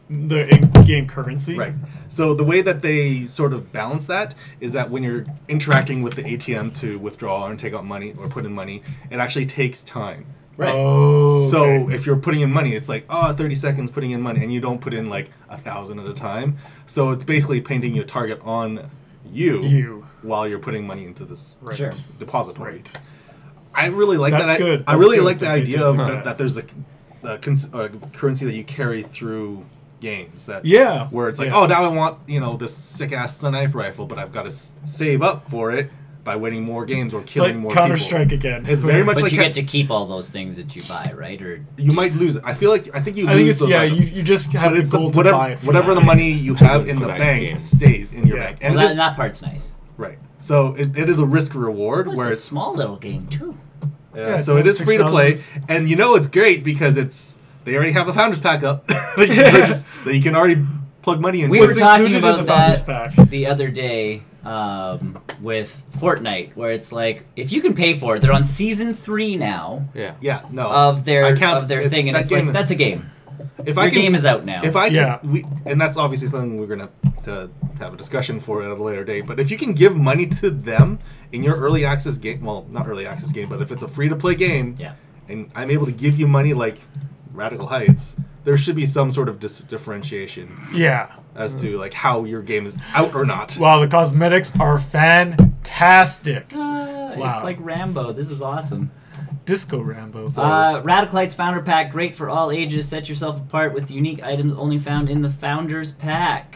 the in-game currency. Right. So the way that they sort of balance that is that when you're interacting with the ATM to withdraw and take out money or put in money, it actually takes time. Right. Oh, so if you're putting in money, it's like 30 seconds putting in money, and you don't put in like 1,000 at a time. So it's basically painting your target on you while you're putting money into this depository. Right. I really like that. Good. I really like the idea of that there's a currency that you carry through games. Where it's like, now I want this sick ass sniper rifle, but I've got to save up for it by winning more games or killing more people. Counter-Strike again. It's very much but like you get to keep all those things that you buy, right? Or you might lose it. I think you lose those items. you just have the gold to buy it. Whatever the money you have in the bank stays in your bank. And that part's nice. Right. So it is a risk reward. Where it's a small little game too. Yeah, so it is free to play, and it's great because they already have the Founders Pack up that you can already plug money in. We were talking about that the other day with Fortnite, where it's like if you can pay for it, they're on season 3 now. Of their thing, and it's like that's a game. Your game is out now. And that's obviously something we're gonna have a discussion for at a later date. But if you can give money to them in your early access game, well, not early access game, but if it's a free to play game, and I'm able to give you money like Radical Heights, there should be some sort of differentiation. As to like how your game is out or not. Wow, the cosmetics are fantastic. It's like Rambo. This is awesome. Disco Rambo. Radical Heights Founder Pack, great for all ages. Set yourself apart with unique items only found in the Founders Pack.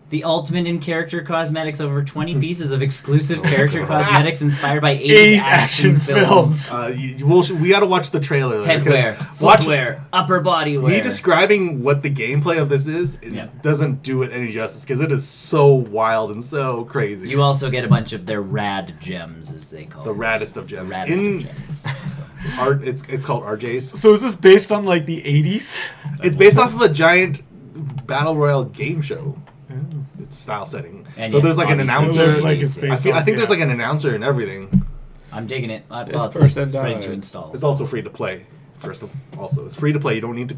The ultimate in character cosmetics, over 20 pieces of exclusive character cosmetics inspired by 80s action films. We got to watch the trailer. Headwear, footwear, upper body wear. Me describing what the gameplay of this is doesn't do it any justice because it is so wild and so crazy. You also get a bunch of their rad gems, as they call them. The raddest of gems. It's called RJs. So is this based on like the 80s? It's based off of a giant battle royale game show. It's style setting. And so there's like an announcer. I think there's like an announcer and everything. I'm digging it. It's ready to install. It's also free to play. It's free to play. You don't need to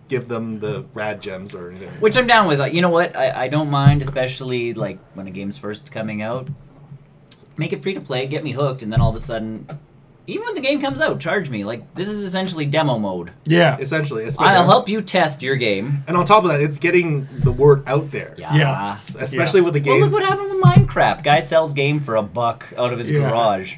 give them the rad gems or anything. Which I'm down with. You know what? I don't mind, especially like when a game's first coming out. Make it free to play, get me hooked, and then all of a sudden even when the game comes out, charge me. Like, this is essentially demo mode. Yeah. Essentially. I'll help you test your game. And on top of that, it's getting the word out there. Yeah. Especially with the game. Well, look what happened with Minecraft. Guy sells game for $1 out of his garage.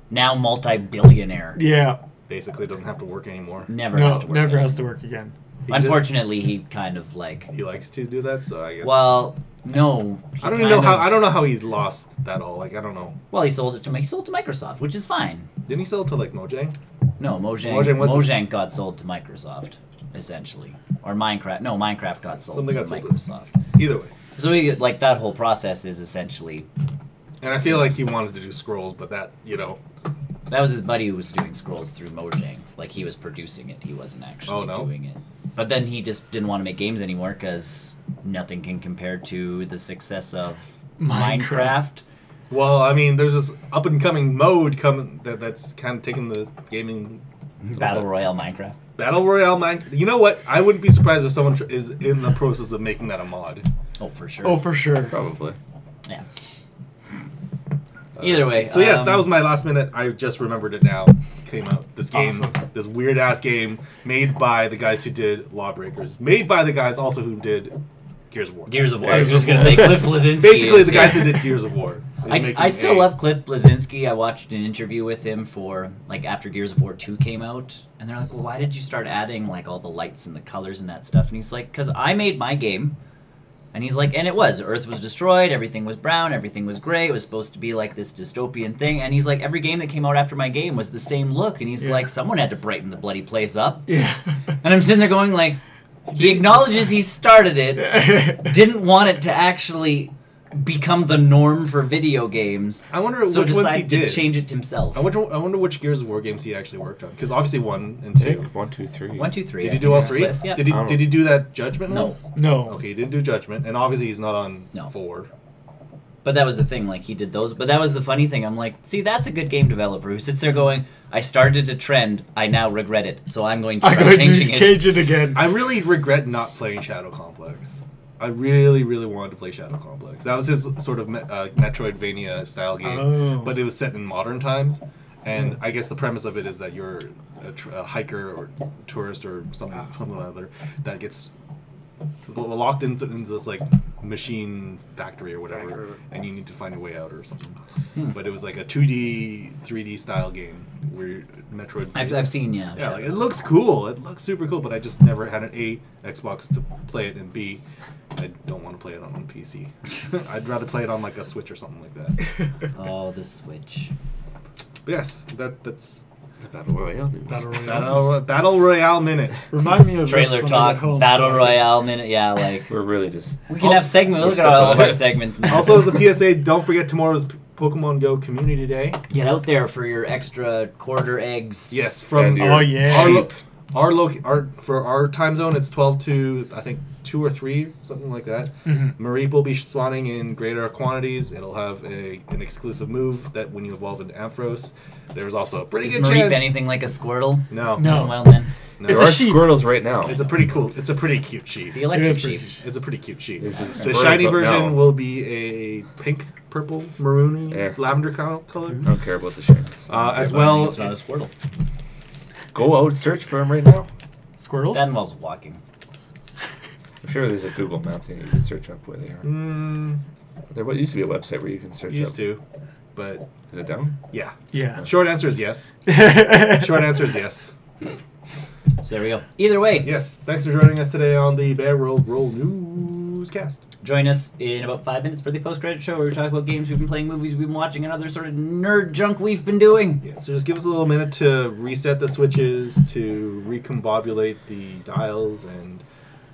Now multi-billionaire. Yeah. Basically doesn't have to work anymore. Never has to work again. Unfortunately, he kind of like... He likes to do that, so I guess... Well, no. I don't know how he lost that all. Like, I don't know. Well, he sold to Microsoft, which is fine. Didn't he sell it to, like, Mojang? No, Mojang got sold to Microsoft, essentially. Or Minecraft. No, Minecraft got sold to Microsoft. Either way. So, like, that whole process is essentially... And I feel like he wanted to do Scrolls, but that, you know... That was his buddy who was doing Scrolls through Mojang. Like, he was producing it. He wasn't actually doing it. But then he just didn't want to make games anymore because nothing can compare to the success of Minecraft. Well, I mean, there's this up-and-coming mode that's kind of taking the gaming... Battle Royale Minecraft. Battle Royale Minecraft. You know what? I wouldn't be surprised if someone is in the process of making that a mod. Oh, for sure. Oh, for sure. Probably. Yeah. Either way. So yes, that was my last minute. I just remembered it now. Came out. This game, this weird ass game made by the guys who did Lawbreakers. Made by the guys also who did Gears of War. Gears of War. I was just going to say Cliff Bleszinski. Basically, the guys who did Gears of War. I still love Cliff Bleszinski. I watched an interview with him for, like, after Gears of War 2 came out. And they're like, well, why did you start adding, like, all the lights and the colors and that stuff? And he's like, because I made my game. And he's like, and it was. Earth was destroyed, everything was brown, everything was gray, it was supposed to be like this dystopian thing. And he's like, every game that came out after my game was the same look. And he's like, someone had to brighten the bloody place up. Yeah. And I'm sitting there going like, he acknowledges he started it, didn't want it to actually become the norm for video games. I wonder which ones he did. To change it himself. I wonder which Gears of War games he actually worked on. Because obviously 1 and 2. 1, 2, 3. 1, 2, 3. Did he do all 3? Cliff, yeah. Did he do that Judgment one? No. Okay, he didn't do Judgment. And obviously he's not on 4. But that was the thing, like, he did those. But that was the funny thing. I'm like, see, that's a good game developer who sits there going, I started a trend, I now regret it, so I'm going to try change it again. I really regret not playing Shadow Complex. I really, really wanted to play Shadow Complex. That was his sort of Metroidvania style game, but it was set in modern times. And I guess the premise of it is that you're a hiker or tourist or something or other that gets locked into this like machine factory or whatever, and you need to find a way out or something. But it was like a 2D, 3D style game where Metroid. I've seen like it looks cool. It looks super cool, but I just never had an Xbox to play it, and B, I don't want to play it on PC. I'd rather play it on like a Switch or something like that. Oh, the Switch. But yes, that's. The Battle Royale. Battle Royale minute. Remind me of trailer talk. Battle Royale minute. Yeah, like we're really just. We can have segments. Look at all of our segments now. Also, as a PSA, don't forget tomorrow's Pokemon Go Community Day. Get out there for your extra quarter eggs. Yes, from for our time zone, it's 12 to I think 2 or 3, something like that. Mareep will be spawning in greater quantities. It'll have an exclusive move that when you evolve into Ampharos, there's also a pretty good chance. Is Mareep anything like a Squirtle? No. Well then. No. There are Squirtles right now. It's a pretty cute sheet. The electric sheet. It's a pretty cute sheet. The shiny version will be a pink, purple, maroony, lavender color. I don't care about the shinies. As well, it's not a Squirtle. Go out, search for them right now. Squirtles? That involves walking. I'm sure there's a Google map thing you can search up where they are. There used to be a website where you can search Used to, but... Is it down? Yeah. Yeah. Short answer is yes. Short answer is yes. So there we go. Either way. Yes. Thanks for joining us today on the Bear World Roll Newscast. Join us in about 5 minutes for the post-credit show where we talk about games we've been playing, movies we've been watching, and other sort of nerd junk we've been doing. Yeah, so just give us a little minute to reset the switches, to recombobulate the dials, and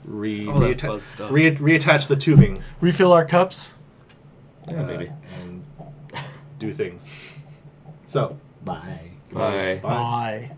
reattach the tubing. Refill our cups. Yeah, maybe. And do things. So. Bye. Bye. Bye.